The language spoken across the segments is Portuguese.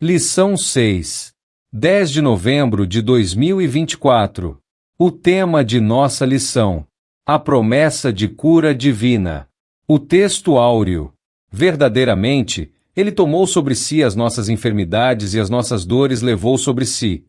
Lição 6. 10 de novembro de 2024. O tema de nossa lição: a promessa de cura divina. O texto áureo. Verdadeiramente, Ele tomou sobre si as nossas enfermidades e as nossas dores levou sobre si.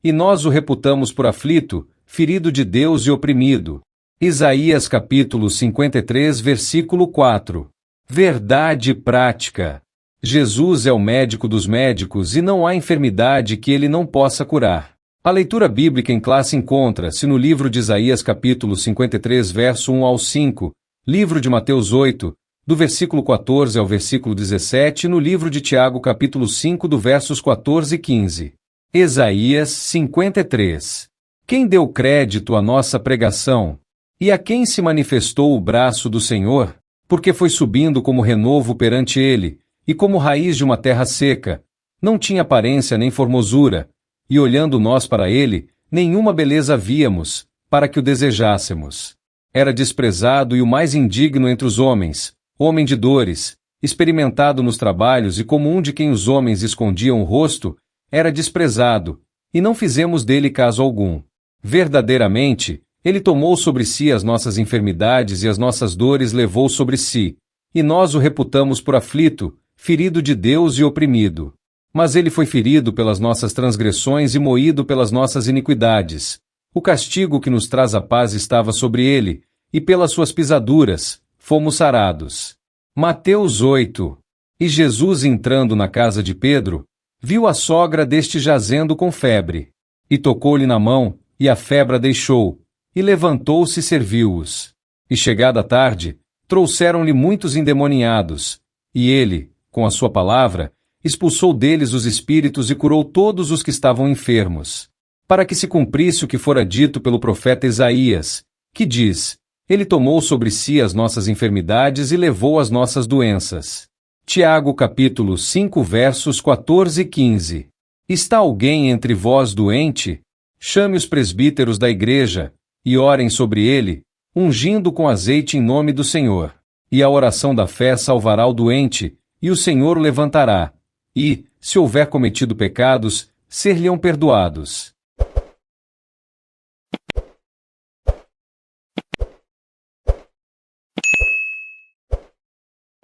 E nós o reputamos por aflito, ferido de Deus e oprimido. Isaías capítulo 53, versículo 4. Verdade prática. Jesus é o médico dos médicos e não há enfermidade que ele não possa curar. A leitura bíblica em classe encontra-se no livro de Isaías capítulo 53, verso 1 ao 5, livro de Mateus 8, do versículo 14 ao versículo 17 e no livro de Tiago capítulo 5, do versos 14 e 15. Isaías 53. Quem deu crédito à nossa pregação? E a quem se manifestou o braço do Senhor? Porque foi subindo como renovo perante ele, e como raiz de uma terra seca, não tinha aparência nem formosura, e olhando nós para ele, nenhuma beleza víamos, para que o desejássemos. Era desprezado e o mais indigno entre os homens, homem de dores, experimentado nos trabalhos e como um de quem os homens escondiam o rosto, era desprezado, e não fizemos dele caso algum. Verdadeiramente, ele tomou sobre si as nossas enfermidades e as nossas dores levou sobre si, e nós o reputamos por aflito, ferido de Deus e oprimido. Mas ele foi ferido pelas nossas transgressões e moído pelas nossas iniquidades. O castigo que nos traz a paz estava sobre ele, e pelas suas pisaduras, fomos sarados. Mateus 8. E Jesus entrando na casa de Pedro, viu a sogra deste jazendo com febre. E tocou-lhe na mão, e a febre a deixou, e levantou-se e serviu-os. E chegada a tarde, trouxeram-lhe muitos endemoniados, e ele, com a sua palavra, expulsou deles os espíritos e curou todos os que estavam enfermos. Para que se cumprisse o que fora dito pelo profeta Isaías, que diz: Ele tomou sobre si as nossas enfermidades e levou as nossas doenças. Tiago capítulo 5 versos 14 e 15. Está alguém entre vós doente? Chame os presbíteros da igreja, e orem sobre ele, ungindo com azeite em nome do Senhor. E a oração da fé salvará o doente, e o Senhor o levantará, e, se houver cometido pecados, ser-lhe-ão perdoados.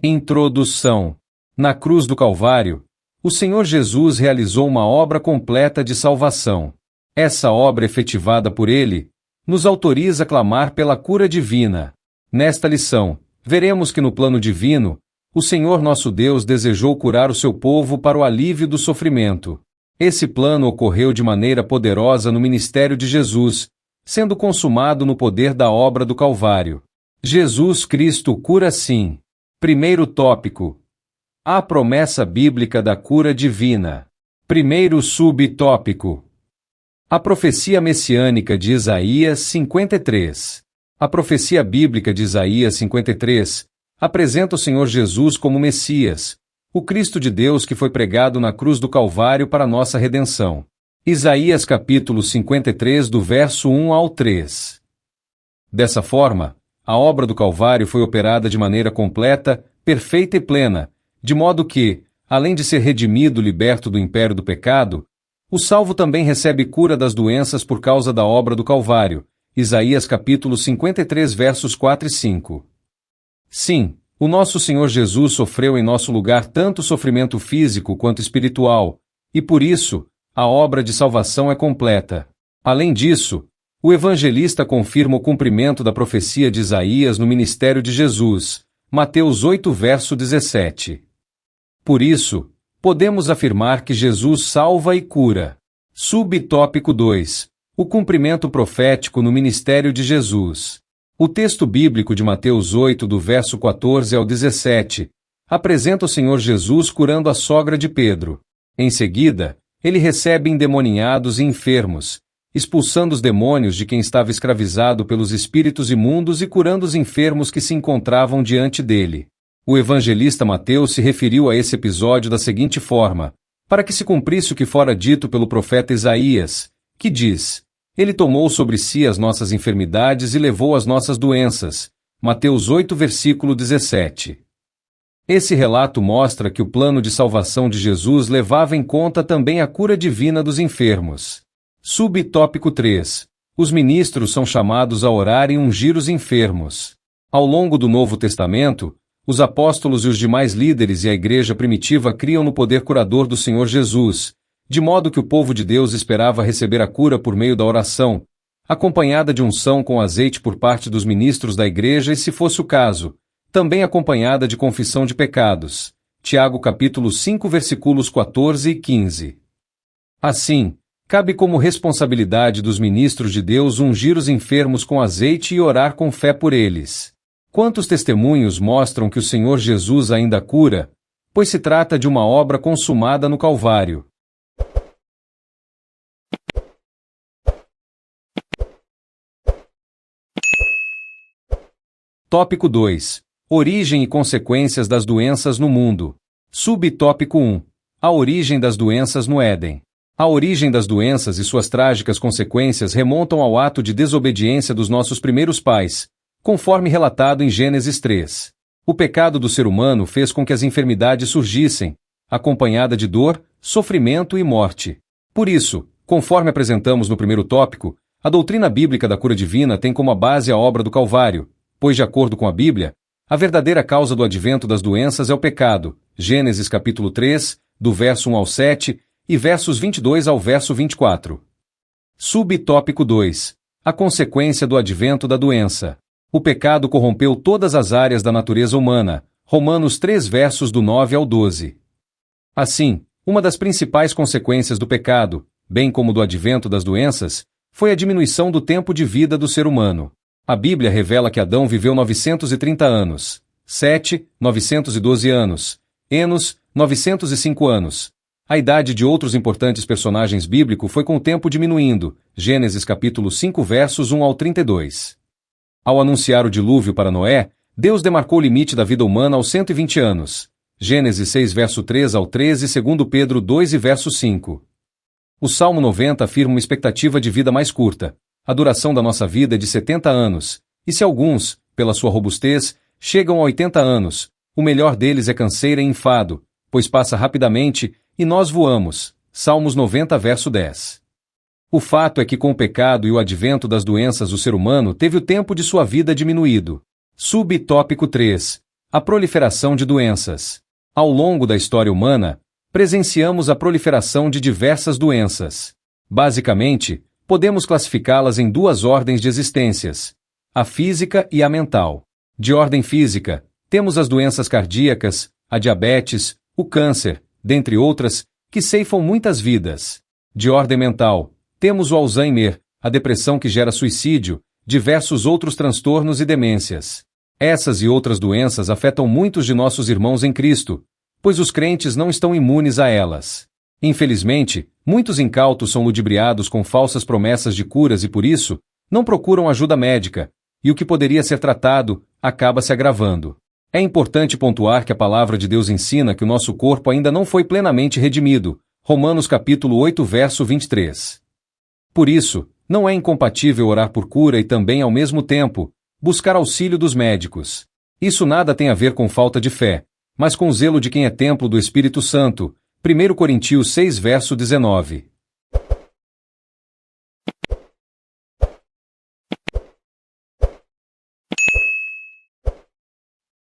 Introdução. Na cruz do Calvário, o Senhor Jesus realizou uma obra completa de salvação. Essa obra efetivada por ele, nos autoriza a clamar pela cura divina. Nesta lição, veremos que no plano divino, o Senhor nosso Deus desejou curar o seu povo para o alívio do sofrimento. Esse plano ocorreu de maneira poderosa no ministério de Jesus, sendo consumado no poder da obra do Calvário. Jesus Cristo cura sim. Primeiro tópico: a promessa bíblica da cura divina. Primeiro subtópico: a profecia messiânica de Isaías 53. A profecia bíblica de Isaías 53 apresenta o Senhor Jesus como Messias, o Cristo de Deus que foi pregado na cruz do Calvário para nossa redenção. Isaías capítulo 53 do verso 1 ao 3. Dessa forma, a obra do Calvário foi operada de maneira completa, perfeita e plena, de modo que, além de ser redimido e liberto do império do pecado, o salvo também recebe cura das doenças por causa da obra do Calvário. Isaías capítulo 53 versos 4 e 5. Sim, o nosso Senhor Jesus sofreu em nosso lugar tanto sofrimento físico quanto espiritual, e por isso, a obra de salvação é completa. Além disso, o evangelista confirma o cumprimento da profecia de Isaías no ministério de Jesus, Mateus 8 verso 17. Por isso, podemos afirmar que Jesus salva e cura. Subtópico 2. O cumprimento profético no ministério de Jesus. O texto bíblico de Mateus 8, do verso 14 ao 17, apresenta o Senhor Jesus curando a sogra de Pedro. Em seguida, ele recebe endemoniados e enfermos, expulsando os demônios de quem estava escravizado pelos espíritos imundos e curando os enfermos que se encontravam diante dele. O evangelista Mateus se referiu a esse episódio da seguinte forma: para que se cumprisse o que fora dito pelo profeta Isaías, que diz: Ele tomou sobre si as nossas enfermidades e levou as nossas doenças. Mateus 8, versículo 17. Esse relato mostra que o plano de salvação de Jesus levava em conta também a cura divina dos enfermos. Subtópico 3. Os ministros são chamados a orar e ungir os enfermos. Ao longo do Novo Testamento, os apóstolos e os demais líderes e a igreja primitiva criam no poder curador do Senhor Jesus, de modo que o povo de Deus esperava receber a cura por meio da oração, acompanhada de unção com azeite por parte dos ministros da igreja e, se fosse o caso, também acompanhada de confissão de pecados. Tiago capítulo 5 versículos 14 e 15. Assim, cabe como responsabilidade dos ministros de Deus ungir os enfermos com azeite e orar com fé por eles. Quantos testemunhos mostram que o Senhor Jesus ainda cura, pois se trata de uma obra consumada no Calvário. Tópico 2. Origem e consequências das doenças no mundo. Subtópico 1. A origem das doenças no Éden. A origem das doenças e suas trágicas consequências remontam ao ato de desobediência dos nossos primeiros pais, conforme relatado em Gênesis 3. O pecado do ser humano fez com que as enfermidades surgissem, acompanhada de dor, sofrimento e morte. Por isso, conforme apresentamos no primeiro tópico, a doutrina bíblica da cura divina tem como base a obra do Calvário, pois, de acordo com a Bíblia, a verdadeira causa do advento das doenças é o pecado. Gênesis capítulo 3, do verso 1 ao 7, e versos 22 ao verso 24. Subtópico 2. A consequência do advento da doença. O pecado corrompeu todas as áreas da natureza humana. Romanos 3 versos do 9 ao 12. Assim, uma das principais consequências do pecado, bem como do advento das doenças, foi a diminuição do tempo de vida do ser humano. A Bíblia revela que Adão viveu 930 anos, Sete, 912 anos, Enos, 905 anos. A idade de outros importantes personagens bíblicos foi com o tempo diminuindo, Gênesis capítulo 5 versos 1 ao 32. Ao anunciar o dilúvio para Noé, Deus demarcou o limite da vida humana aos 120 anos, Gênesis 6 verso 3 ao 13 e 2 Pedro 2 e verso 5. O Salmo 90 afirma uma expectativa de vida mais curta. A duração da nossa vida é de 70 anos, e se alguns, pela sua robustez, chegam a 80 anos, o melhor deles é canseira e enfado, pois passa rapidamente, e nós voamos. Salmos 90 verso 10. O fato é que com o pecado e o advento das doenças o ser humano teve o tempo de sua vida diminuído. Subtópico 3. A proliferação de doenças. Ao longo da história humana, presenciamos a proliferação de diversas doenças. Basicamente, podemos classificá-las em duas ordens de existências, a física e a mental. De ordem física, temos as doenças cardíacas, a diabetes, o câncer, dentre outras, que ceifam muitas vidas. De ordem mental, temos o Alzheimer, a depressão que gera suicídio, diversos outros transtornos e demências. Essas e outras doenças afetam muitos de nossos irmãos em Cristo, pois os crentes não estão imunes a elas. Infelizmente, muitos incautos são ludibriados com falsas promessas de curas e por isso, não procuram ajuda médica, e o que poderia ser tratado, acaba se agravando. É importante pontuar que a palavra de Deus ensina que o nosso corpo ainda não foi plenamente redimido, Romanos capítulo 8 verso 23. Por isso, não é incompatível orar por cura e também, ao mesmo tempo, buscar auxílio dos médicos. Isso nada tem a ver com falta de fé, mas com o zelo de quem é templo do Espírito Santo, 1 Coríntios 6 verso 19.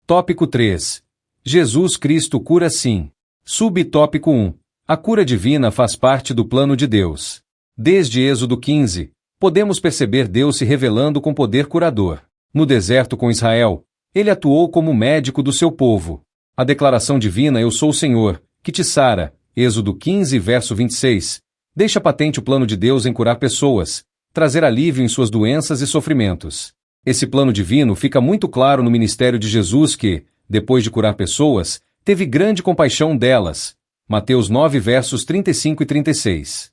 Tópico 3. Jesus Cristo cura sim. Subtópico 1. A cura divina faz parte do plano de Deus. Desde Êxodo 15, podemos perceber Deus se revelando com poder curador. No deserto com Israel, ele atuou como médico do seu povo. A declaração divina "Eu sou o Senhor", que te sara, Êxodo 15 verso 26, deixa patente o plano de Deus em curar pessoas, trazer alívio em suas doenças e sofrimentos. Esse plano divino fica muito claro no ministério de Jesus que, depois de curar pessoas, teve grande compaixão delas. Mateus 9 versos 35 e 36.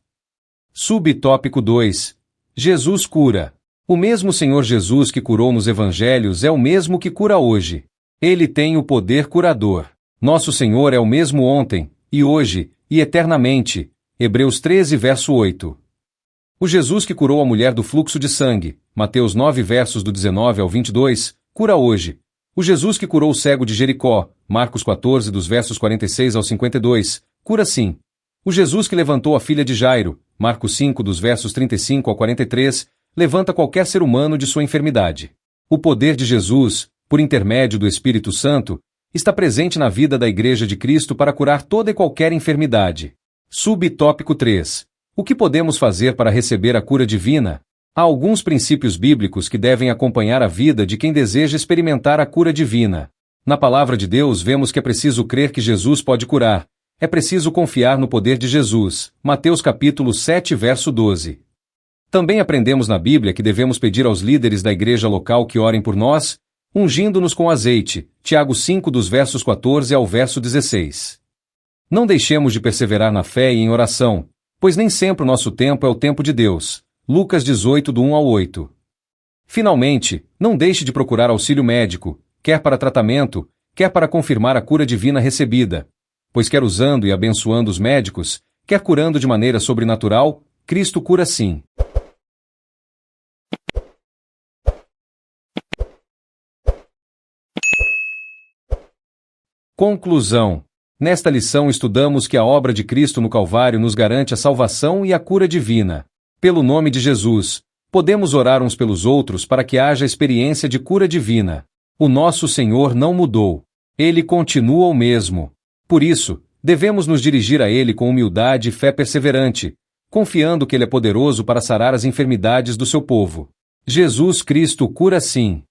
Subtópico 2. Jesus cura. O mesmo Senhor Jesus que curou nos evangelhos é o mesmo que cura hoje. Ele tem o poder curador. Nosso Senhor é o mesmo ontem, e hoje, e eternamente. Hebreus 13 verso 8. O Jesus que curou a mulher do fluxo de sangue, Mateus 9 versos do 19 ao 22, cura hoje, O Jesus que curou o cego de Jericó, Marcos 14, dos versos 46 ao 52, cura sim. O Jesus que levantou a filha de Jairo, Marcos 5, dos versos 35 ao 43, levanta qualquer ser humano de sua enfermidade. O poder de Jesus, por intermédio do Espírito Santo, está presente na vida da Igreja de Cristo para curar toda e qualquer enfermidade. Subtópico 3. O que podemos fazer para receber a cura divina? Há alguns princípios bíblicos que devem acompanhar a vida de quem deseja experimentar a cura divina. Na palavra de Deus vemos que é preciso crer que Jesus pode curar. É preciso confiar no poder de Jesus. Mateus capítulo 7, verso 12. Também aprendemos na Bíblia que devemos pedir aos líderes da igreja local que orem por nós, ungindo-nos com azeite. Tiago 5, dos versos 14 ao verso 16. Não deixemos de perseverar na fé e em oração, pois nem sempre o nosso tempo é o tempo de Deus. Lucas 18, do 1 ao 8. Finalmente, não deixe de procurar auxílio médico, quer para tratamento, quer para confirmar a cura divina recebida, pois quer usando e abençoando os médicos, quer curando de maneira sobrenatural, Cristo cura sim. Conclusão. Nesta lição estudamos que a obra de Cristo no Calvário nos garante a salvação e a cura divina. Pelo nome de Jesus, podemos orar uns pelos outros para que haja experiência de cura divina. O nosso Senhor não mudou. Ele continua o mesmo. Por isso, devemos nos dirigir a Ele com humildade e fé perseverante, confiando que Ele é poderoso para sarar as enfermidades do seu povo. Jesus Cristo cura sim.